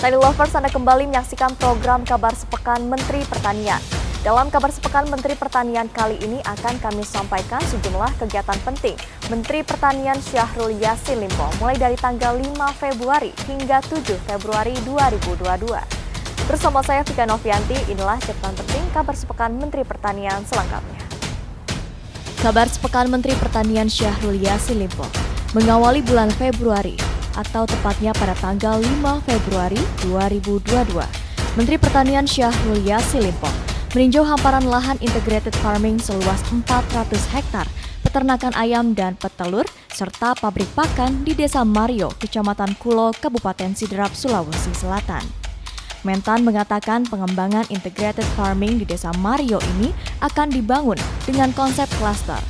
Tani Lovers, Anda kembali menyaksikan program Kabar Sepekan Menteri Pertanian. Dalam Kabar Sepekan Menteri Pertanian kali ini akan kami sampaikan sejumlah kegiatan penting Menteri Pertanian Syahrul Yassin Limpo mulai dari tanggal 5 Februari hingga 7 Februari 2022. Bersama saya Vika Novianti, inilah catatan penting Kabar Sepekan Menteri Pertanian selengkapnya. Kabar Sepekan Menteri Pertanian Syahrul Yassin Limpo mengawali bulan Februari atau tepatnya pada tanggal 5 Februari 2022. Menteri Pertanian Syahrul Yassin Limpo meninjau hamparan lahan integrated farming seluas 400 hektar, peternakan ayam dan petelur, serta pabrik pakan di Desa Mario, Kecamatan Kulo, Kabupaten Sidrap, Sulawesi Selatan. Mentan mengatakan pengembangan integrated farming di Desa Mario ini akan dibangun dengan konsep klaster,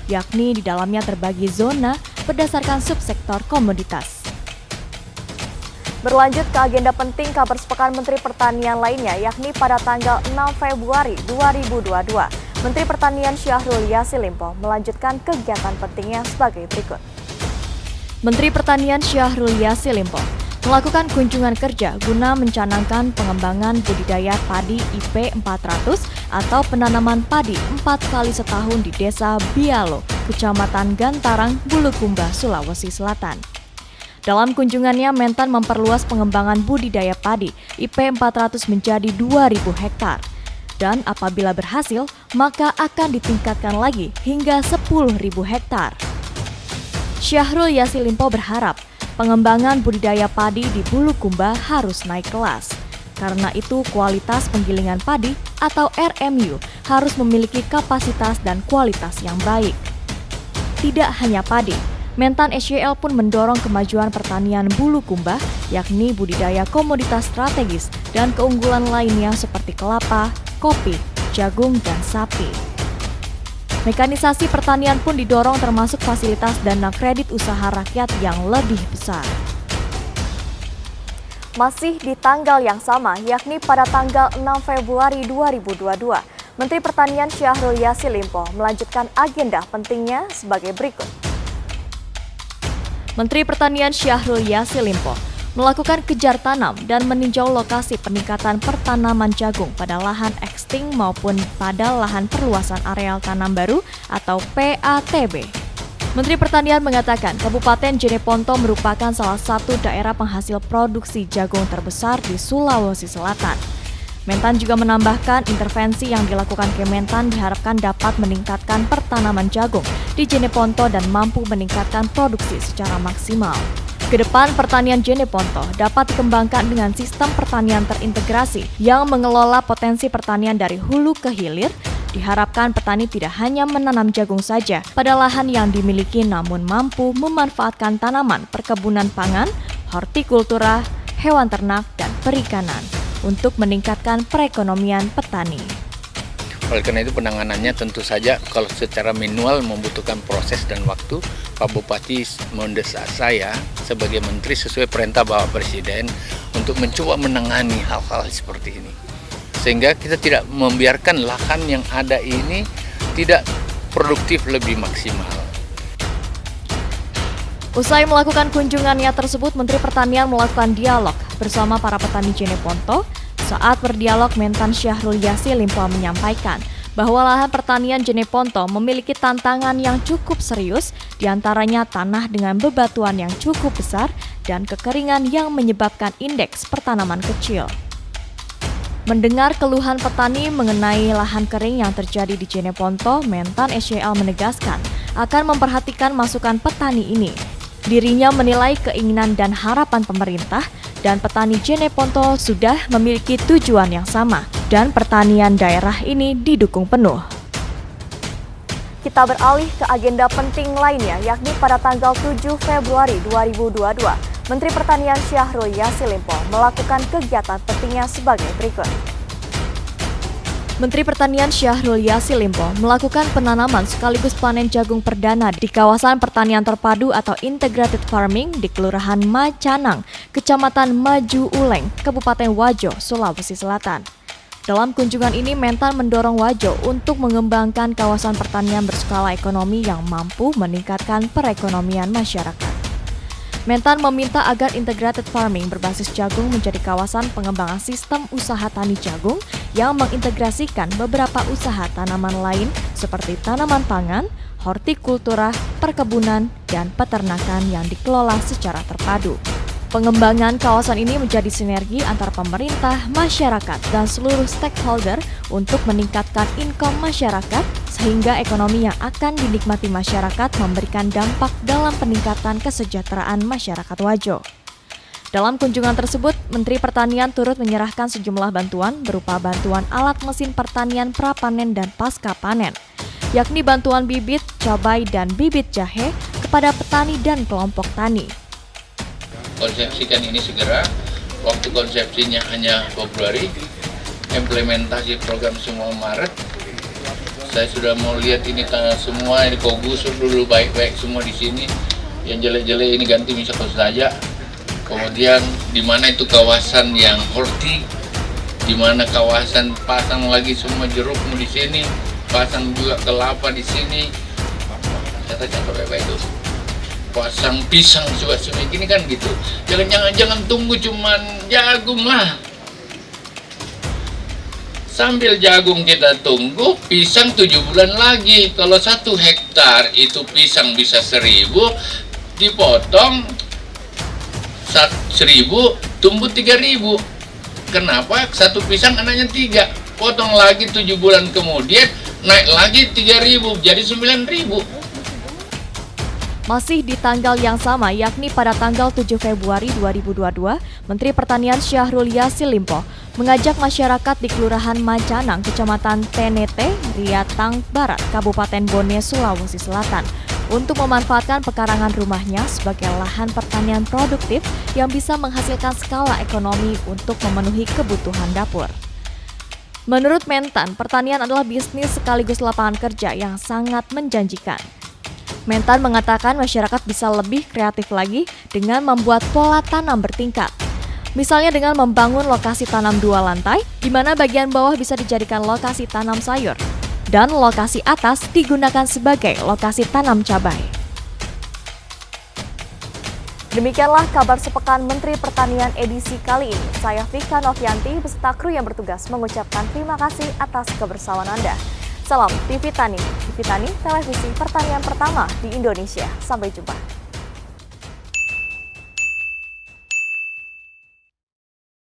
yakni di dalamnya terbagi zona berdasarkan subsektor komoditas. Berlanjut ke agenda penting Kabar Sepekan Menteri Pertanian lainnya, yakni pada tanggal 6 Februari 2022, Menteri Pertanian Syahrul Yassin Limpo melanjutkan kegiatan pentingnya sebagai berikut. Menteri Pertanian Syahrul Yassin Limpo melakukan kunjungan kerja guna mencanangkan pengembangan budidaya padi IP 400 atau penanaman padi 4 kali setahun di Desa Bialo, Kecamatan Gantarang, Bulukumba, Sulawesi Selatan. Dalam kunjungannya, Mentan memperluas pengembangan budidaya padi IP 400 menjadi 2.000 hektar. Dan apabila berhasil, maka akan ditingkatkan lagi hingga 10.000 hektar. Syahrul Yassin Limpo berharap pengembangan budidaya padi di Bulukumba harus naik kelas. Karena itu, kualitas penggilingan padi atau RMU harus memiliki kapasitas dan kualitas yang baik. Tidak hanya padi, Mentan SYL pun mendorong kemajuan pertanian Bulukumba, yakni budidaya komoditas strategis dan keunggulan lainnya seperti kelapa, kopi, jagung, dan sapi. Mekanisasi pertanian pun didorong termasuk fasilitas dana kredit usaha rakyat yang lebih besar. Masih di tanggal yang sama, yakni pada tanggal 6 Februari 2022, Menteri Pertanian Syahrul Yassin Limpo melanjutkan agenda pentingnya sebagai berikut. Menteri Pertanian Syahrul Yassin Limpo melakukan kejar tanam dan meninjau lokasi peningkatan pertanaman jagung pada lahan existing maupun pada lahan perluasan areal tanam baru atau PATB. Menteri Pertanian mengatakan Kabupaten Jeneponto merupakan salah satu daerah penghasil produksi jagung terbesar di Sulawesi Selatan. Mentan juga menambahkan intervensi yang dilakukan Kementan diharapkan dapat meningkatkan pertanaman jagung di Jeneponto dan mampu meningkatkan produksi secara maksimal. Kedepan pertanian Jeneponto dapat dikembangkan dengan sistem pertanian terintegrasi yang mengelola potensi pertanian dari hulu ke hilir. Diharapkan petani tidak hanya menanam jagung saja pada lahan yang dimiliki namun mampu memanfaatkan tanaman perkebunan pangan, hortikultura, hewan ternak, dan perikanan untuk meningkatkan perekonomian petani. Oleh karena itu penanganannya tentu saja kalau secara manual membutuhkan proses dan waktu. Pak Bupati mendesak saya sebagai menteri sesuai perintah Bapak Presiden untuk mencoba menangani hal-hal seperti ini. Sehingga kita tidak membiarkan lahan yang ada ini tidak produktif lebih maksimal. Usai melakukan kunjungannya tersebut, Menteri Pertanian melakukan dialog bersama para petani Jeneponto. Saat berdialog, Mentan Syahrul Yassin Limpo menyampaikan bahwa lahan pertanian Jeneponto memiliki tantangan yang cukup serius, diantaranya tanah dengan bebatuan yang cukup besar dan kekeringan yang menyebabkan indeks pertanaman kecil. Mendengar keluhan petani mengenai lahan kering yang terjadi di Jeneponto, Mentan SYL menegaskan akan memperhatikan masukan petani ini. Dirinya menilai keinginan dan harapan pemerintah dan petani Jeneponto sudah memiliki tujuan yang sama dan pertanian daerah ini didukung penuh. Kita beralih ke agenda penting lainnya, yakni pada tanggal 7 Februari 2022, Menteri Pertanian Syahrul Yassin Limpo melakukan kegiatan pentingnya sebagai berikut. Menteri Pertanian Syahrul Yassin Limpo melakukan penanaman sekaligus panen jagung perdana di kawasan pertanian terpadu atau integrated farming di Kelurahan Macanang, Kecamatan Maju Uleng, Kabupaten Wajo, Sulawesi Selatan. Dalam kunjungan ini, Mentan mendorong Wajo untuk mengembangkan kawasan pertanian berskala ekonomi yang mampu meningkatkan perekonomian masyarakat. Mentan meminta agar integrated farming berbasis jagung menjadi kawasan pengembangan sistem usaha tani jagung yang mengintegrasikan beberapa usaha tanaman lain seperti tanaman pangan, hortikultura, perkebunan, dan peternakan yang dikelola secara terpadu. Pengembangan kawasan ini menjadi sinergi antara pemerintah, masyarakat, dan seluruh stakeholder untuk meningkatkan income masyarakat sehingga ekonomi yang akan dinikmati masyarakat memberikan dampak dalam peningkatan kesejahteraan masyarakat Wajo. Dalam kunjungan tersebut, Menteri Pertanian turut menyerahkan sejumlah bantuan berupa bantuan alat mesin pertanian prapanen dan pasca panen, yakni bantuan bibit, cabai, dan bibit jahe kepada petani dan kelompok tani. Konsepsikan ini segera, waktu konsepsinya hanya Februari, implementasi program semua Maret. Saya sudah mau lihat ini semua, ini kau gusur dulu baik-baik semua di sini. Yang jelek-jelek ini ganti misalkan saja. Kemudian di mana itu kawasan yang horti, di mana kawasan pasang lagi semua jerukmu di sini, pasang juga kelapa di sini. Saya catat baik-baik itu. Pasang pisang juga gini kan gitu. Jangan tunggu cuman jagung lah. Sambil jagung kita tunggu, pisang 7 bulan lagi. Kalau 1 hektar itu pisang bisa 1.000, dipotong 1.000, tumbuh 3.000. Kenapa? 1 pisang anaknya 3. Potong lagi 7 bulan kemudian, naik lagi 3.000, jadi 9.000. Masih di tanggal yang sama, yakni pada tanggal 7 Februari 2022, Menteri Pertanian Syahrul Yassin Limpo mengajak masyarakat di Kelurahan Majanang, Kecamatan Tenete, Riatang Barat, Kabupaten Bone, Sulawesi Selatan, untuk memanfaatkan pekarangan rumahnya sebagai lahan pertanian produktif yang bisa menghasilkan skala ekonomi untuk memenuhi kebutuhan dapur. Menurut Mentan, pertanian adalah bisnis sekaligus lapangan kerja yang sangat menjanjikan. Mentan mengatakan masyarakat bisa lebih kreatif lagi dengan membuat pola tanam bertingkat. Misalnya dengan membangun lokasi tanam 2 lantai, di mana bagian bawah bisa dijadikan lokasi tanam sayur, dan lokasi atas digunakan sebagai lokasi tanam cabai. Demikianlah kabar sepekan Menteri Pertanian edisi kali ini. Saya Vika Novianti beserta kru yang bertugas mengucapkan terima kasih atas kebersamaan Anda. Salam TV Tani, televisi pertanian pertama di Indonesia. Sampai jumpa.